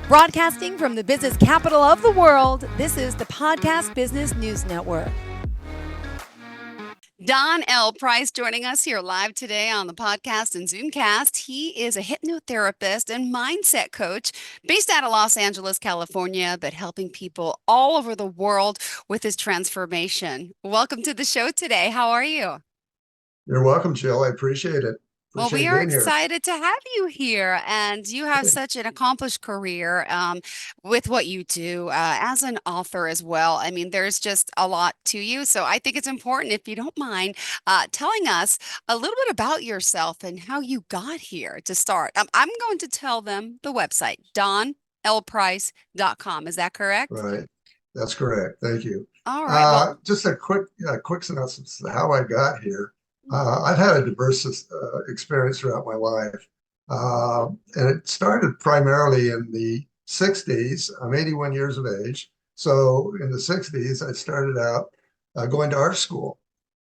Broadcasting from the business capital of the world, this is the Podcast Business News Network. Don L. Price joining us here live today on the podcast and Zoomcast. He is a hypnotherapist and mindset coach based out of Los Angeles, California, but helping people all over the world with his transformation. Welcome to the show today. How are you? You're welcome, Jill. I appreciate it. Well, we Appreciate are being here. excited to have you here, and you have such an accomplished career with what you do as an author as well. I mean, there's just a lot to you. So I think it's important, if you don't mind, telling us a little bit about yourself and how you got here to start. I'm going to tell them the website, donlprice.com. Is that correct? Right. That's correct. Thank you. All right. Well, Just a quick synopsis of how I got here. I've had a diverse experience throughout my life. And it started primarily in the 60s. I'm 81 years of age. So in the 60s, I started out going to art school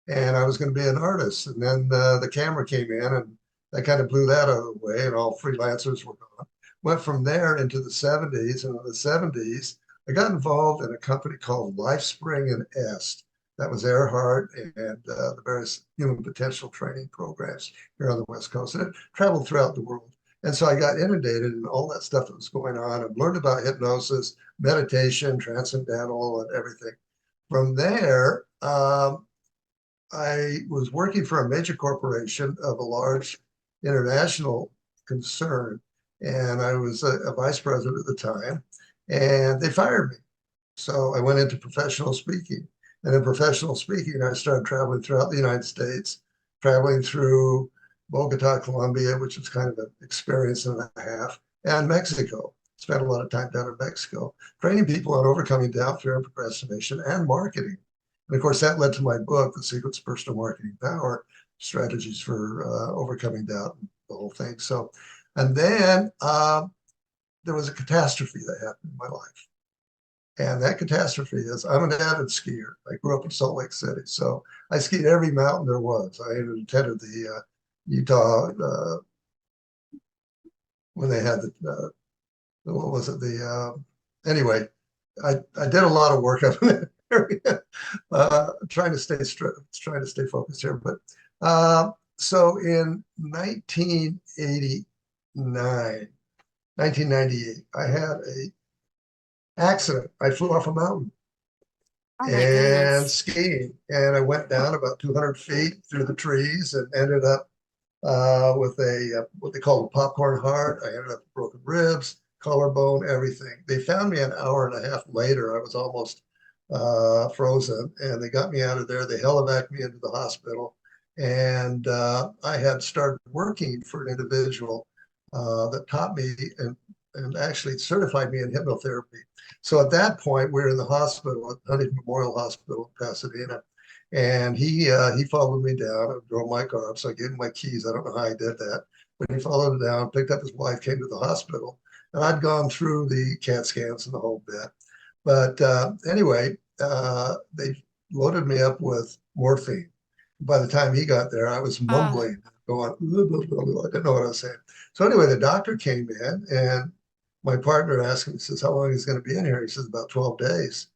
and I was going to be an artist. And then the camera came in and that kind of blew that out of the way and all freelancers were gone. Went from there into the 70s. And in the 70s, I got involved in a company called LifeSpring and Est. That was Earhart and the various human potential training programs here on the West Coast. And it traveled throughout the world. And so I got inundated in all that stuff that was going on and learned about hypnosis, meditation, transcendental, and everything. From there, I was working for a major corporation of a large international concern. And I was a vice president at the time. And they fired me. So I went into professional speaking. And in professional speaking, I started traveling throughout the United States, traveling through Bogota, Colombia, which was kind of an experience and a half, and Mexico. Spent a lot of time down in Mexico, training people on overcoming doubt, fear, and procrastination, and marketing. And of course, that led to my book, The Secrets of Personal Marketing Power, Strategies for Overcoming Doubt, and the whole thing. So, and then there was a catastrophe that happened in my life. And that catastrophe is I'm an avid skier. I grew up in Salt Lake City. So I skied every mountain there was. I attended the Utah when they had what was it? Anyway, I did a lot of work up in that area, trying to stay focused here. But so in 1998, I had a accident. I flew off a mountain oh my and goodness. skiing, and I went down about 200 feet through the trees and ended up with a what they call a popcorn heart. I ended up with broken ribs, collarbone, everything. They found me an hour and a half later. I was almost frozen, and they got me out of there. They helivac me into the hospital, and I had started working for an individual that taught me and actually certified me in hypnotherapy. So at that point, we were in the hospital at Huntington Memorial Hospital in Pasadena, and he followed me down and drove my car up. So I gave him my keys. I don't know how I did that, but he followed me down, picked up his wife, came to the hospital, and I'd gone through the CAT scans and the whole bit. But anyway, they loaded me up with morphine. By the time he got there, I was Oh, mumbling, going, blah, blah, blah, blah. I didn't know what I was saying. So anyway, the doctor came in and my partner asked him, he says, how long is he going to be in here? He says, about 12 days.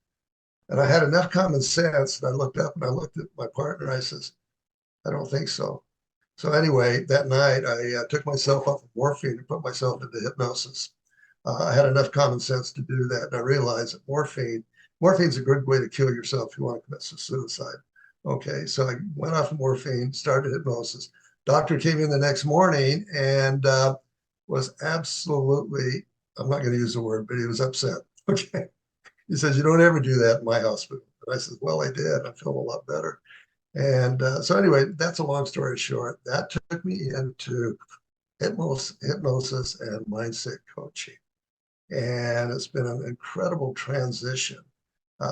And I had enough common sense. And I looked up and I looked at my partner. I says, I don't think so. So anyway, that night I took myself off of morphine and put myself into hypnosis. I had enough common sense to do that. And I realized that morphine's a good way to kill yourself if you want to commit suicide. Okay, so I went off of morphine, started hypnosis. Doctor came in the next morning and was absolutely, I'm not going to use the word, but he was upset. Okay. He says, you don't ever do that in my hospital. And I said, well, I did. I feel a lot better. And so anyway, that's a long story short. That took me into hypnosis and mindset coaching. And it's been an incredible transition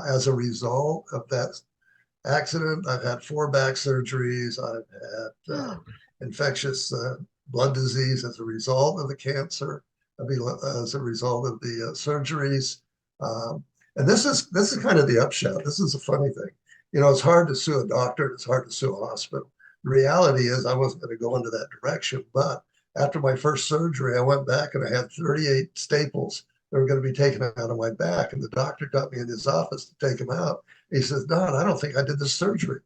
as a result of that accident. I've had 4 back surgeries. I've had oh, infectious blood disease as a result of the cancer, as a result of the surgeries. And this is kind of the upshot. This is a funny thing. You know, it's hard to sue a doctor and it's hard to sue a hospital. The reality is I wasn't going to go into that direction. But after my first surgery, I went back and I had 38 staples that were going to be taken out of my back. And the doctor got me in his office to take them out. He says, Don, I don't think I did the surgery.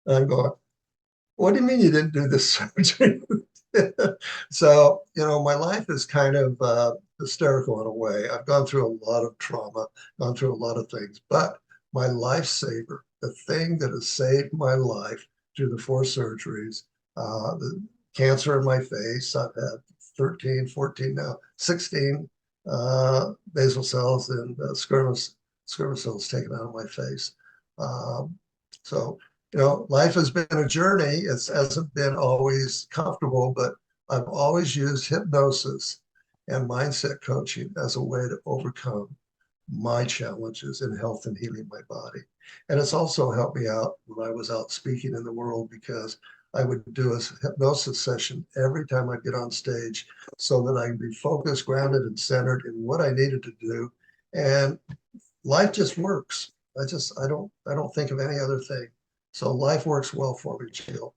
And I'm going, what do you mean you didn't do this surgery? So, my life is kind of hysterical in a way. I've gone through a lot of trauma, gone through a lot of things, but my lifesaver, the thing that has saved my life through the four surgeries, the cancer in my face, I've had 13, 14 now, 16 basal cells and squamous cells taken out of my face. So life has been a journey. It hasn't been always comfortable, but I've always used hypnosis and mindset coaching as a way to overcome my challenges in health and healing my body. And it's also helped me out when I was out speaking in the world because I would do a hypnosis session every time I get on stage so that I can be focused, grounded, and centered in what I needed to do. And life just works. I don't think of any other thing. So life works well for me, Jill.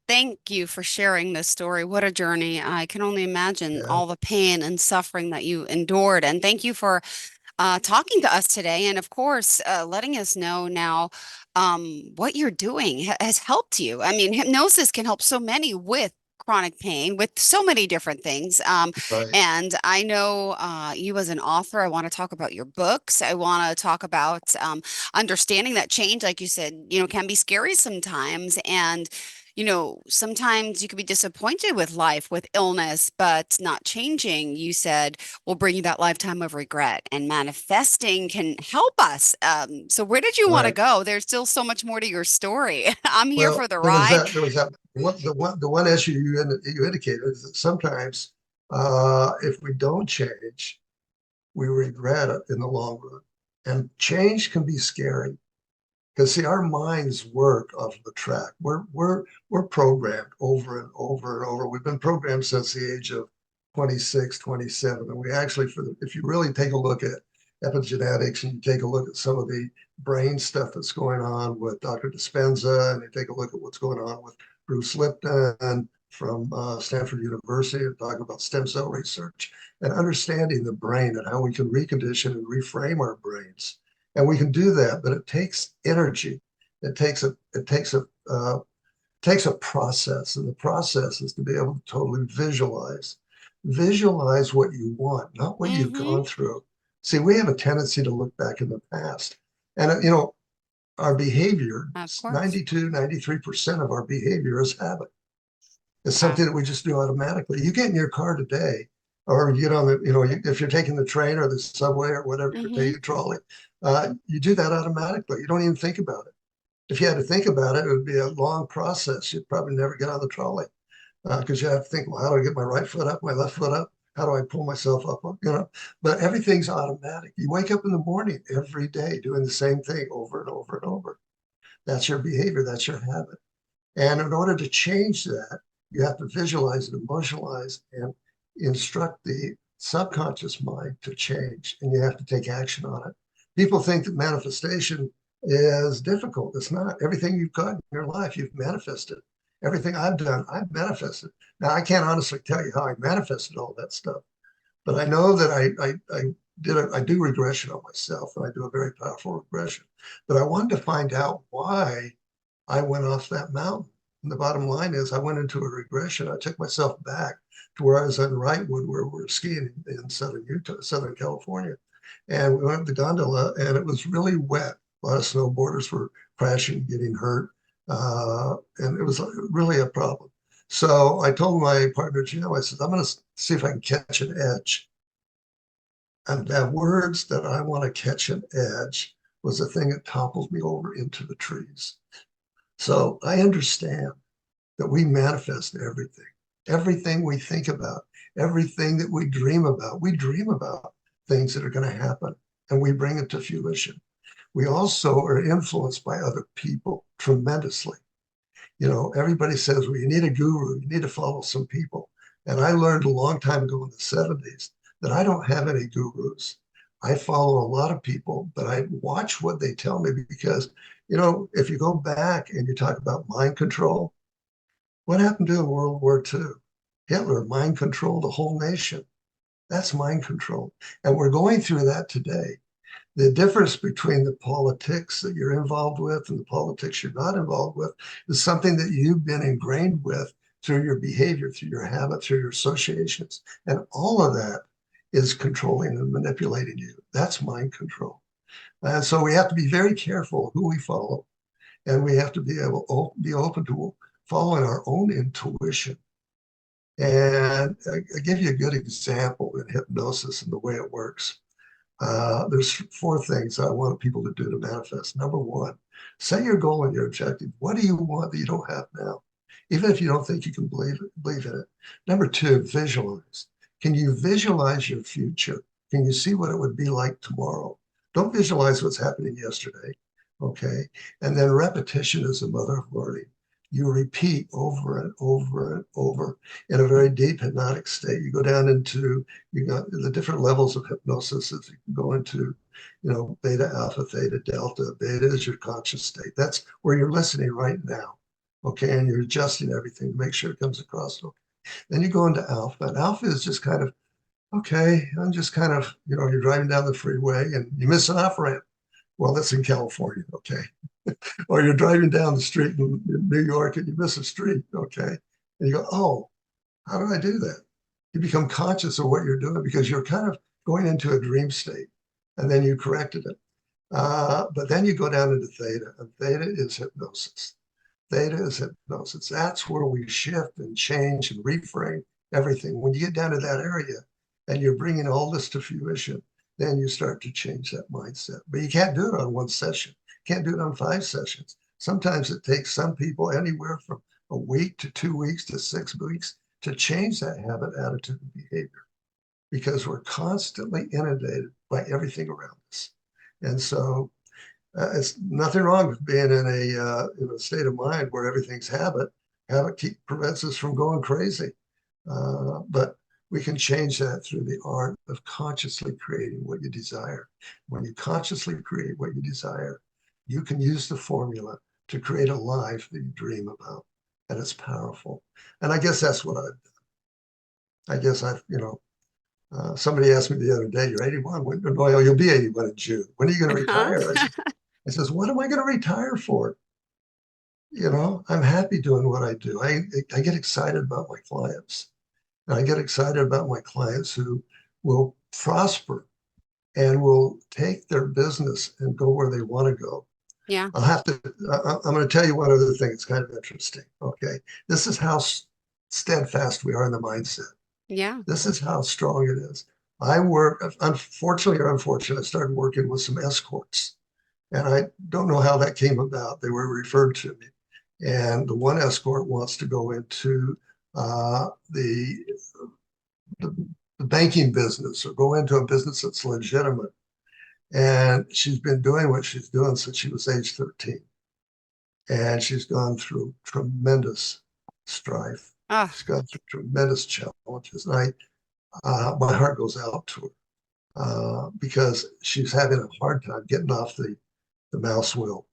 Thank you for sharing this story. What a journey. I can only imagine Yeah, all the pain and suffering that you endured. And thank you for talking to us today. And of course, letting us know now what you're doing has helped you. I mean, hypnosis can help so many with chronic pain, with so many different things. right, And I know you as an author, I want to talk about your books. I want to talk about understanding that change, like you said, can be scary sometimes. And sometimes you could be disappointed with life, with illness, but not changing, you said, will bring you that lifetime of regret. And manifesting can help us. So where did you want to right. go? There's still so much more to your story. I'm here for Well, the there was ride. that. There was that. The one issue you indicated is that sometimes if we don't change, we regret it in the long run, and change can be scary. Because see, our minds work off of the track. We're programmed over and over and over. We've been programmed since the age of 26, 27. And we actually, if you really take a look at epigenetics and you take a look at some of the brain stuff that's going on with Dr. Dispenza, and you take a look at what's going on with Bruce Lipton from Stanford University, and talk about stem cell research and understanding the brain and how we can recondition and reframe our brains, and we can do that, but it takes energy. It takes a process, and the process is to be able to totally visualize what you want, not what you've Mm-hmm. gone through. See, we have a tendency to look back in the past, and our behavior, Of course. 92, 93% of our behavior is habit. It's Wow. something that we just do automatically. You get in your car today, or you get on if you're taking the train or the subway or whatever, you're Mm-hmm. taking a trolley, you do that automatically. You don't even think about it. If you had to think about it, it would be a long process. You'd probably never get on the trolley because you have to think, well, how do I get my right foot up, my left foot up? How do I pull myself up? But everything's automatic. You wake up in the morning every day doing the same thing over and over and over. That's your behavior. That's your habit. And in order to change that, you have to visualize and emotionalize and instruct the subconscious mind to change. And you have to take action on it. People think that manifestation is difficult. It's not. Everything you've got in your life, you've manifested. Everything I've done, I've manifested. Now, I can't honestly tell you how I manifested all that stuff, but I know that I do regression on myself, and I do a very powerful regression. But I wanted to find out why I went off that mountain. And the bottom line is, I went into a regression. I took myself back to where I was on Wrightwood, where we were skiing in southern Utah, Southern California. And we went up the gondola, and it was really wet. A lot of snowboarders were crashing, getting hurt. And it was really a problem. So I told my partner, Gino, I said, I'm going to see if I can catch an edge. And the words that I want to catch an edge was the thing that toppled me over into the trees. So I understand that we manifest everything, everything we think about, everything that we dream about. We dream about things that are going to happen and we bring it to fruition. We also are influenced by other people tremendously. Everybody says, well, you need a guru, you need to follow some people. And I learned a long time ago in the 70s that I don't have any gurus. I follow a lot of people, but I watch what they tell me because, if you go back and you talk about mind control, what happened to in World War II? Hitler mind controlled a whole nation. That's mind control. And we're going through that today. The difference between the politics that you're involved with and the politics you're not involved with is something that you've been ingrained with through your behavior, through your habit, through your associations. And all of that is controlling and manipulating you. That's mind control. And so we have to be very careful who we follow, and we have to be able to be open to following our own intuition. And I give you a good example in hypnosis and the way it works. There's four things I want people to do to manifest. Number one, set your goal and your objective. What do you want that you don't have now? Even if you don't think you can believe in it. Number two, visualize. Can you visualize your future? Can you see what it would be like tomorrow? Don't visualize what's happening yesterday. Okay. And then repetition is the mother of learning. You repeat over and over and over in a very deep hypnotic state. You go down into, you got the different levels of hypnosis as you can go into, beta, alpha, theta, delta. Beta is your conscious state. That's where you're listening right now. Okay. And you're adjusting everything to make sure it comes across. Okay. Then you go into alpha. And alpha is just kind of, okay, I'm just kind of, you're driving down the freeway and you miss an off ramp. Well, that's in California. Okay. Or you're driving down the street in New York and you miss a street. Okay. And you go, oh, how did I do that? You become conscious of what you're doing because you're kind of going into a dream state and then you corrected it. But then you go down into theta, and theta is hypnosis. Theta is hypnosis. That's where we shift and change and reframe everything. When you get down to that area and you're bringing all this to fruition, then you start to change that mindset. But you can't do it on one session. You can't do it on 5 sessions. Sometimes it takes some people anywhere from a week to 2 weeks to 6 weeks to change that habit, attitude, and behavior because we're constantly inundated by everything around us. And so it's nothing wrong with being in a state of mind where everything's habit. Prevents us from going crazy. But we can change that through the art of consciously creating what you desire. When you consciously create what you desire, you can use the formula to create a life that you dream about. And it's powerful. And I guess that's what I guess somebody asked me the other day, you're 81. No, you'll be 81 in June. When are you going to Uh-huh. retire? I says, what am I going to retire for? I'm happy doing what I do. I get excited about my clients. And I get excited about my clients who will prosper and will take their business and go where they want to go. Yeah. I'm going to tell you one other thing. It's kind of interesting. Okay. This is how steadfast we are in the mindset. Yeah. This is how strong it is. I work, unfortunately or unfortunately, I started working with some escorts. And I don't know how that came about. They were referred to me. And the one escort wants to go into uh, the, the, the banking business or go into a business that's legitimate. And she's been doing what she's doing since she was age 13. And she's gone through tremendous strife. Oh, She's gone through tremendous challenges. And my heart goes out to her because she's having a hard time getting off the mouse wheel.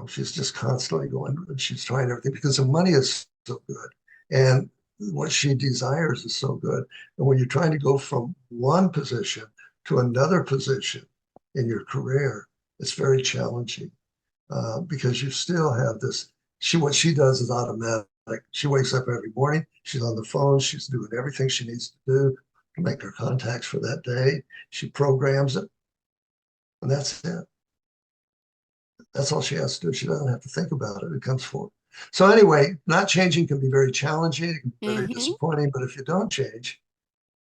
She's just constantly going and she's trying everything because the money is so good. And what she desires is so good. And when you're trying to go from one position to another position in your career, it's very challenging because you still have this. What she does is automatic. She wakes up every morning. She's on the phone. She's doing everything she needs to do to make her contacts for that day. She programs it, and that's it. That's all she has to do. She doesn't have to think about it. It comes forward. So anyway, not changing can be very challenging. It can be very mm-hmm. disappointing. But if you don't change,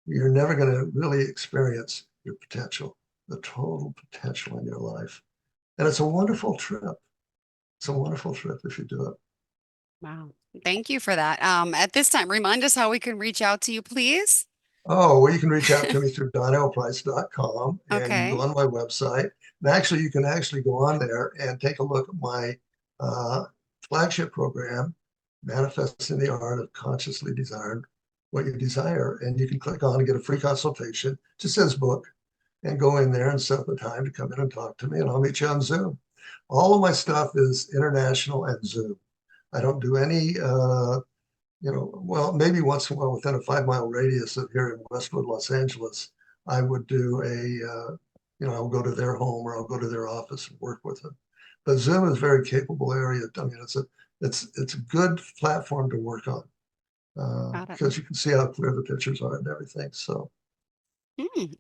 you're never going to really experience your potential, the total potential in your life. And it's a wonderful trip. It's a wonderful trip if you do it. Wow. Thank you for that. At this time, remind us how we can reach out to you, please. Oh, well, you can reach out to me through donnellprice.com and you can go Okay. on my website. And actually, you can actually go on there and take a look at my uh, flagship program, Manifesting the Art of Consciously Desiring What You Desire. And you can click on and get a free consultation. It just says book and go in there and set up a time to come in and talk to me, and I'll meet you on Zoom. All of my stuff is international and Zoom. I don't do any well, maybe once in a while within a 5 mile radius of here in Westwood, Los Angeles, I would do I'll go to their home or I'll go to their office and work with them. But Zoom is a very capable area. I mean, it's a good platform to work on Got it. because you can see how clear the pictures are and everything. So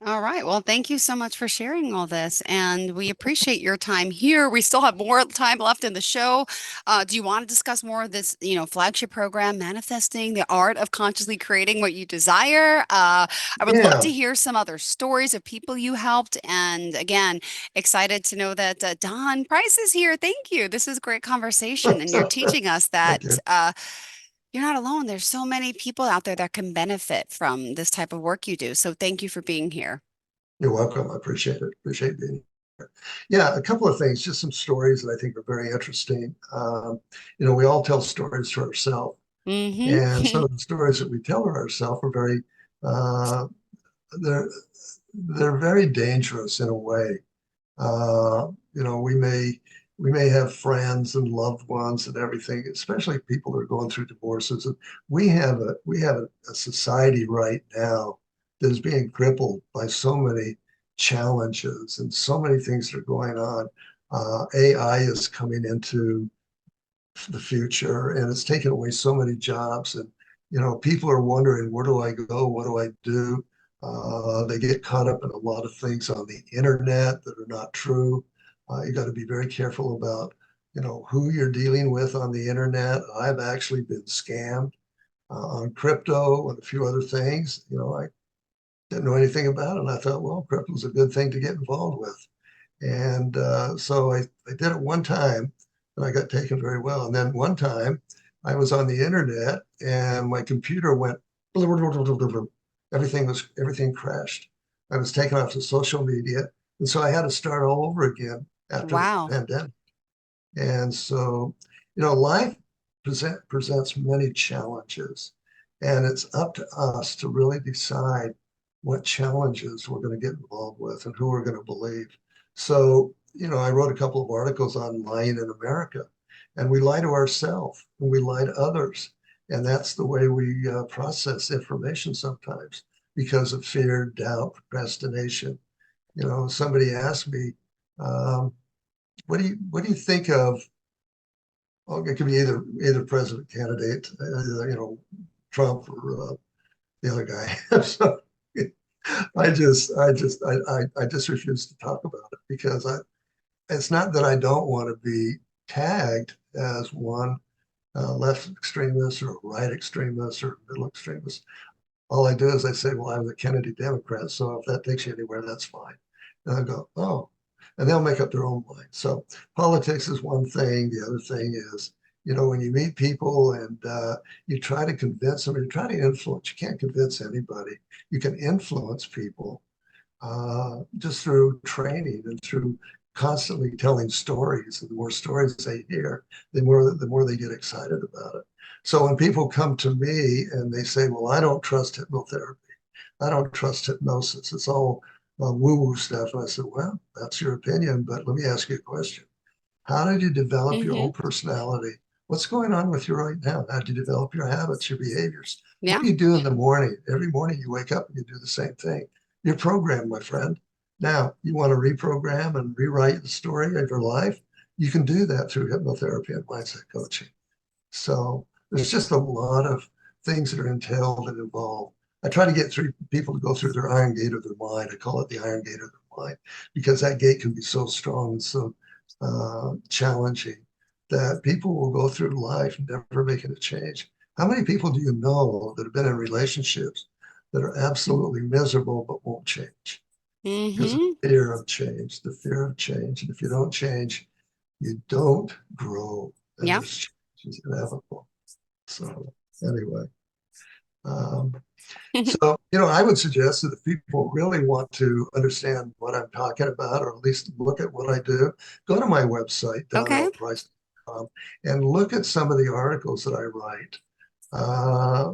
All right. Well, thank you so much for sharing all this, and we appreciate your time here. We still have more time left in the show. Do you want to discuss more of this, flagship program, manifesting the art of consciously creating what you desire? I would love to yeah, hear some other stories of people you helped, and again, excited to know that Don Price is here. Thank you. This is a great conversation, and you're teaching us thank that. you. You're not alone. There's so many people out there that can benefit from this type of work you do. So thank you for being here. You're welcome. I appreciate it. Appreciate being here. Yeah, a couple of things, just some stories that I think are very interesting. We all tell stories to ourselves, and some Mm-hmm. of the stories that we tell ourselves are uh, they're they're very dangerous in a way. We may have friends and loved ones and everything, especially people that are going through divorces. And we have a society right now that is being crippled by so many challenges and so many things that are going on. AI is coming into the future, and it's taken away so many jobs. And people are wondering, where do I go? What do I do? They get caught up in a lot of things on the internet that are not true. You got to be very careful about who you're dealing with on the internet. I've actually been scammed on crypto and a few other things. I didn't know anything about it, and I thought, well, crypto is a good thing to get involved with. And so I did it one time and I got taken very well. And then one time I was on the internet and my computer went, everything crashed. I was taken off the social media. And so I had to start all over again after the Wow. pandemic. And so, life presents many challenges, and it's up to us to really decide what challenges we're going to get involved with and who we're going to believe. So, I wrote a couple of articles on lying in America, and we lie to ourselves and we lie to others. And that's the way we process information sometimes because of fear, doubt, procrastination. Somebody asked me, um, what do you think of? Well, it could be either president candidate, Trump or the other guy. So I just refuse to talk about it because it's not that I don't want to be tagged as one left extremist or right extremist or middle extremist. All I do is I say, well, I'm the Kennedy Democrat, so if that takes you anywhere, that's fine. And I go, oh, and they'll make up their own mind. So politics is one thing. The other thing is, when you meet people and you try to convince them, or you try to influence, you can't convince anybody. You can influence people just through training and through constantly telling stories. And the more stories they hear, the more they get excited about it. So when people come to me and they say, "Well, I don't trust hypnotherapy. I don't trust hypnosis. It's all woo-woo stuff," and I said, "Well, that's your opinion, but let me ask you a question. How did you develop your Mm-hmm. own personality? What's going on with you right now? How did you develop your habits, your behaviors? What Yeah. do you do in the morning? Every morning you wake up and you do the same thing. You're programmed, my friend. Now, you want to reprogram and rewrite the story of your life? You can do that through hypnotherapy and mindset coaching. So there's just a lot of things that are entailed and involved. I try to get through people to go through their iron gate of their mind. I call it the iron gate of their mind because that gate can be so strong and so challenging that people will go through life never making a change. How many people do you know that have been in relationships that are absolutely miserable but won't change? Because of Mm-hmm. fear of change, the fear of change. And if you don't change, you don't grow. And Yeah. this change is inevitable. So anyway, um, I would suggest that if people really want to understand what I'm talking about, or at least look at what I do, go to my website, Okay. donlprice.com, and look at some of the articles that I write.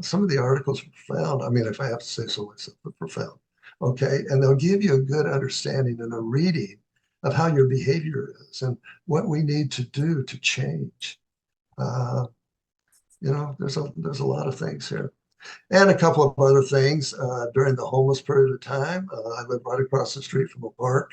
Some of the articles are profound. I mean, if I have to say so myself, they're profound. Okay. And they'll give you a good understanding and a reading of how your behavior is and what we need to do to change. Uh, there's a lot of things here. And a couple of other things during the homeless period of time. I lived right across the street from a park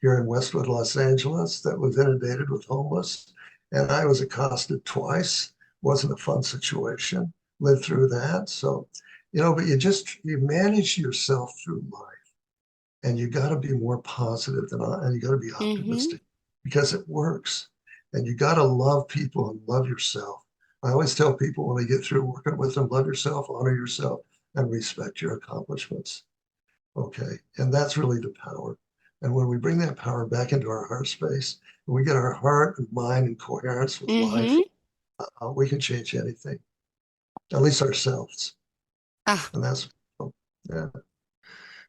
here in Westwood, Los Angeles, that was inundated with homeless. And I was accosted twice. Wasn't a fun situation. Lived through that. So, but you manage yourself through life and you got to be more positive and you got to be Mm-hmm. optimistic because it works. And you got to love people and love yourself. I always tell people when they get through working with them, love yourself, honor yourself, and respect your accomplishments. Okay. And that's really the power. And when we bring that power back into our heart space, and we get our heart and mind in coherence with life, Mm-hmm. we can change anything, at least ourselves. Ah, And that's, yeah. So,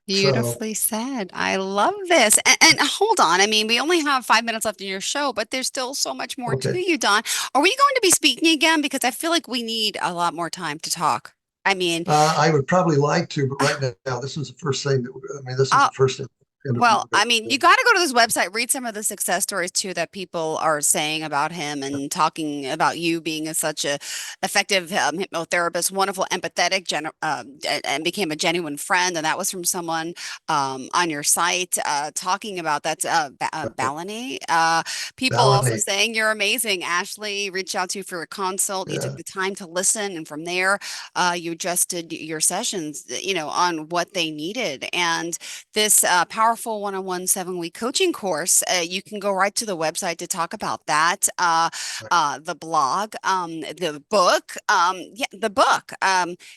beautifully said. I love this. And hold on. I mean, we only have 5 minutes left in your show, but there's still so much more to okay. you, Don. Are we going to be speaking again? Because I feel like we need a lot more time to talk. I mean, I would probably like to, but right now, this is the first thing this is uh, the first interview well, we're I going mean, to you do. got to go to this website, read some of the success stories too that people are saying about him and talking about you being such a effective hypnotherapist, wonderful, empathetic, and became a genuine friend. And that was from someone on your site talking about that's Balany. People also Validate. saying you're amazing. Ashley reached out to you for a consult. You took Yeah. the time to listen, and from there, you adjusted your sessions, on what they needed. And this powerful one-on-one 7-week coaching course, you can go right to the website to talk about that. The blog, the book, yeah, the book.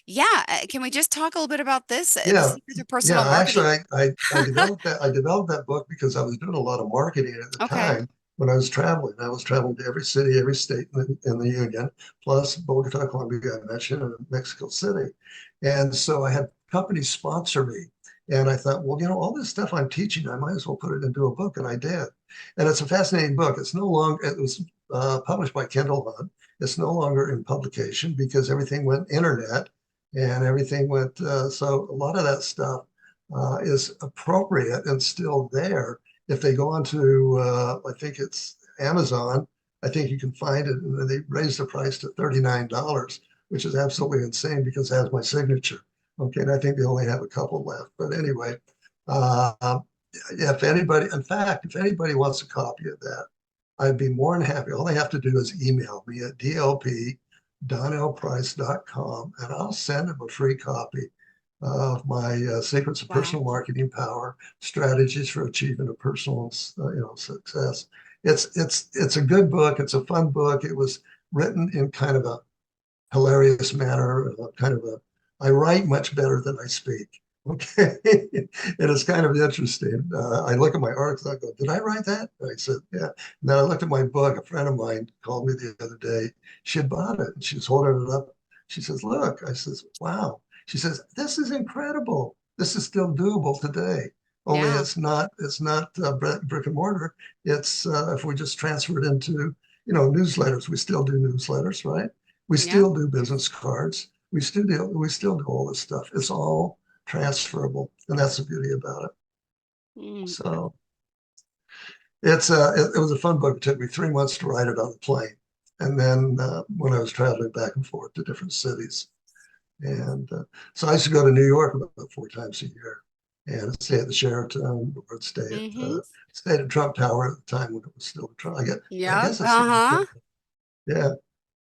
Yeah, can we just talk a little bit about this? The Yeah. secrets of Yeah. personal Actually, marketing. I developed that book because I was doing a lot of marketing at the Okay. time when I was traveling. I was traveling to every city, every state in the union, plus Bogota, Colombia, I mentioned, and Mexico City. And so I had companies sponsor me. And I thought, well, all this stuff I'm teaching, I might as well put it into a book. And I did. And it's a fascinating book. It's no longer, it was published by Kendall Hunt. It's no longer in publication because everything went internet and everything went, so a lot of that stuff is appropriate and still there. If they go onto, I think it's Amazon, I think you can find it. And they raised the price to $39, which is absolutely insane because it has my signature. Okay, and I think they only have a couple left. But anyway, uh, if anybody, in fact, if anybody wants a copy of that, I'd be more than happy. All they have to do is email me at dlp.donnellprice.com and I'll send them a free copy of my Secrets of Wow. Personal Marketing Power Strategies for Achieving a Personal Success. It's a good book. It's a fun book. It was written in kind of a hilarious manner, kind of a, I write much better than I speak. Okay. And it's kind of interesting. I look at my articles, I go, did I write that? And I said, yeah. And then I looked at my book. A friend of mine called me the other day. She had bought it and she was holding it up. She says, look, I says, wow. She says, this is incredible. This is still doable today. Only Yeah. it's not brick and mortar. It's if we just transfer it into, newsletters. We still do newsletters, right? We Yeah. still do business cards. We still do all this stuff. It's all transferable, and that's the beauty about it. Mm. So it was a fun book. It took me 3 months to write it on the plane, and then when I was traveling back and forth to different cities, and so I used to go to New York about 4 times a year, and stay at the Sheraton or Mm-hmm. stayed at Trump Tower at the time when it was still Trump. I Yep. guess it's still Uh-huh. Trump. Yeah,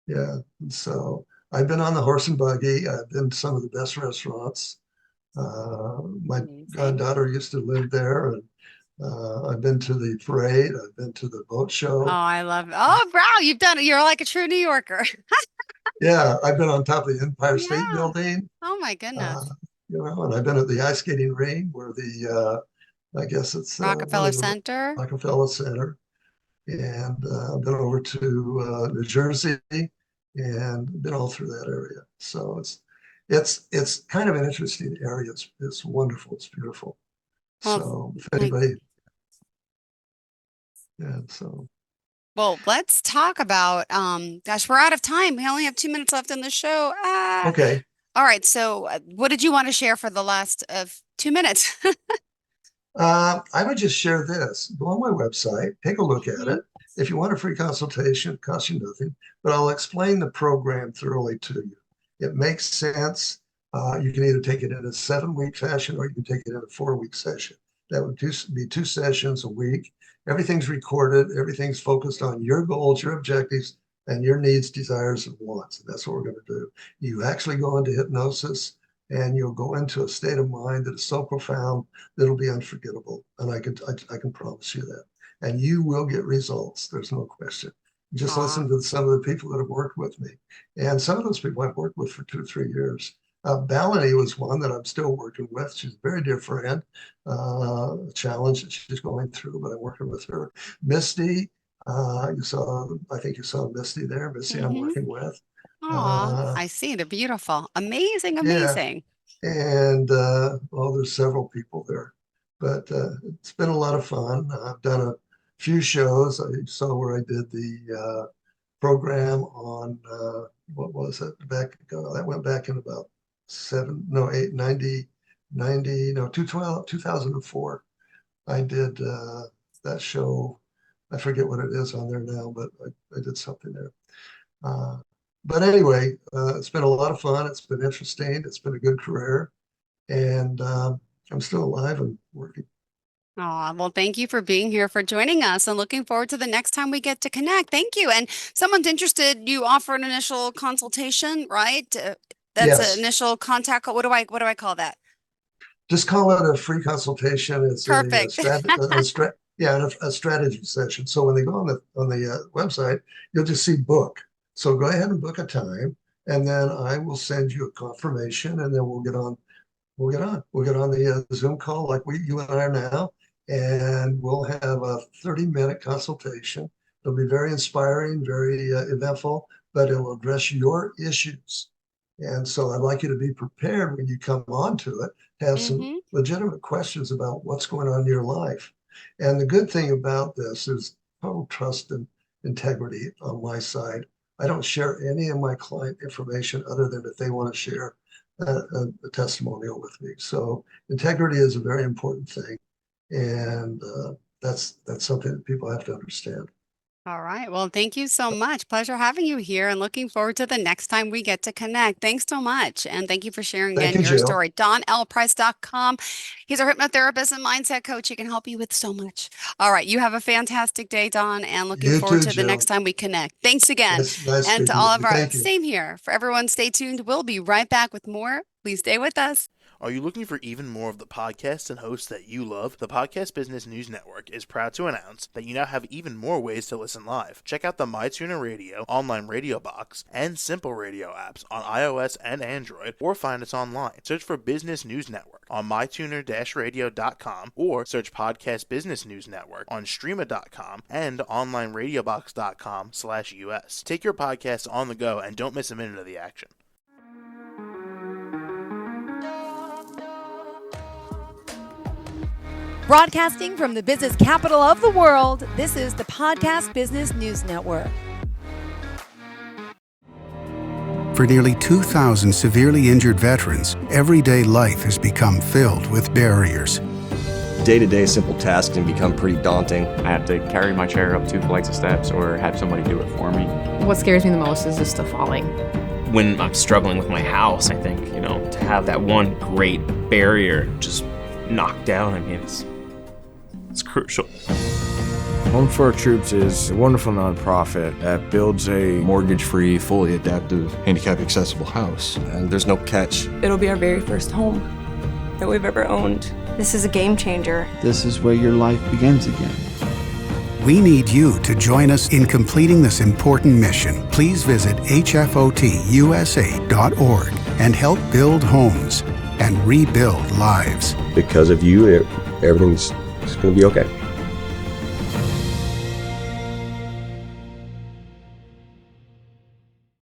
yeah. And so I've been on the horse and buggy. I've been to some of the best restaurants. My Amazing. goddaughter used to live there, and I've been to the parade. I've been to the boat Oh, show. I love it. Oh, wow, you've done it. You're like a true New Yorker. Yeah, I've been on top of the Empire State Yeah. Building. Oh my Uh, goodness. and I've been at the ice skating ring where I guess it's Rockefeller whatever Center. Rockefeller Center, and I've been over to New Jersey and been all through that area. So it's kind of an interesting area. It's wonderful. It's beautiful. Well, So if like, anybody, yeah. So let's talk about gosh, we're out of time. We only have 2 minutes left in the show. okay, All right. So what did you want to share for the last of 2 minutes? I would just share this. Go on my website, take a look at Mhm. it. If you want a free consultation, it costs you nothing, but I'll explain the program thoroughly to you. It makes sense. You can either take it in a 7-week fashion or you can take it in a 4-week session. That would be 2 sessions a week. Everything's recorded. Everything's focused on your goals, your objectives, and your needs, desires, and wants. And that's what we're going to do. You actually go into hypnosis and you'll go into a state of mind that is so profound that it'll be unforgettable. And I can promise you that. And you will get results. There's no question. Just Aw. listen to some of the people that have worked with me. And some of those people I've worked with for 2 or 3 years. Bellany was one that I'm still working with. She's a very dear friend, a challenge that she's going through, but I'm working with her. Misty, I think you saw Misty there. Misty, I'm Mm-hmm. working with. Aw, Uh, I see. They're beautiful. Amazing, yeah, amazing. and well, there's several people there, but it's been a lot of fun. I've done a few shows. I saw where I did the program on what was it back? That went back in about 2004. I did that show. I forget what it is on there now, but I did something there. Uh, but anyway, it's been a lot of fun. It's been interesting. It's been a good career, and I'm still alive and working. Aw, well, thank you for being here, for joining us, and looking forward to the next time we get to connect. Thank you. And someone's interested, you offer an initial consultation, right? That's an Yes, initial contact. What do I call that? just call it a free consultation. It's Perfect. a strategy session. So when they go on the website, you'll just see book. So go ahead and book a time, and then I will send you a confirmation, and then we'll get on. We'll get on the Zoom call like you and I are now, and we'll have a 30-minute consultation. It'll be very inspiring, very eventful, but it'll address your issues. And so I'd like you to be prepared when you come onto it, to have some Mm-hmm. legitimate questions about what's going on in your life. And the good thing about this is total trust and integrity on my side. I don't share any of my client information other than if they want to share a testimonial with me. So integrity is a very important thing, and that's something that people have to understand. All right. Well, thank you so much. Pleasure having you here and looking forward to the next time we get to connect. Thanks so much. And thank you for sharing Thank again you, your Jill. story. DonLPrice.com. He's a hypnotherapist and mindset coach. He can help you with so much. All right. You have a fantastic day, Don, and looking You forward too, to the next Jill. time we connect. Thanks again. Nice And to speaking all with of you. our, Thank you. same here. For everyone, stay tuned. We'll be right back with more. Please stay with us. Are you looking for even more of the podcasts and hosts that you love? The Podcast Business News Network is proud to announce that you now have even more ways to listen live. Check out the MyTuner Radio, online radio box, and Simple Radio apps on iOS and Android, or find us online. Search for Business News Network on mytuner-radio.com, or search Podcast Business News Network on streama.com and onlineradiobox.com/US. Take your podcast on the go and don't miss a minute of the action. Broadcasting from the business capital of the world, this is the Podcast Business News Network. For nearly 2,000 severely injured veterans, everyday life has become filled with barriers. Day-to-day simple tasks can become pretty daunting. I have to carry my chair up 2 flights of steps or have somebody do it for me. What scares me the most is just the falling. When I'm struggling with my house, I think, to have that one great barrier just knocked down, it's crucial. Home for Our Troops is a wonderful nonprofit that builds a Mortgage-free, fully adaptive, handicap-accessible house. And there's no catch. It'll be our very first home that we've ever owned. This is a game changer. This is where your life begins again. We need you to join us in completing this important mission. Please visit hfotusa.org and help build homes and rebuild lives. Because of you, everything's going to be okay.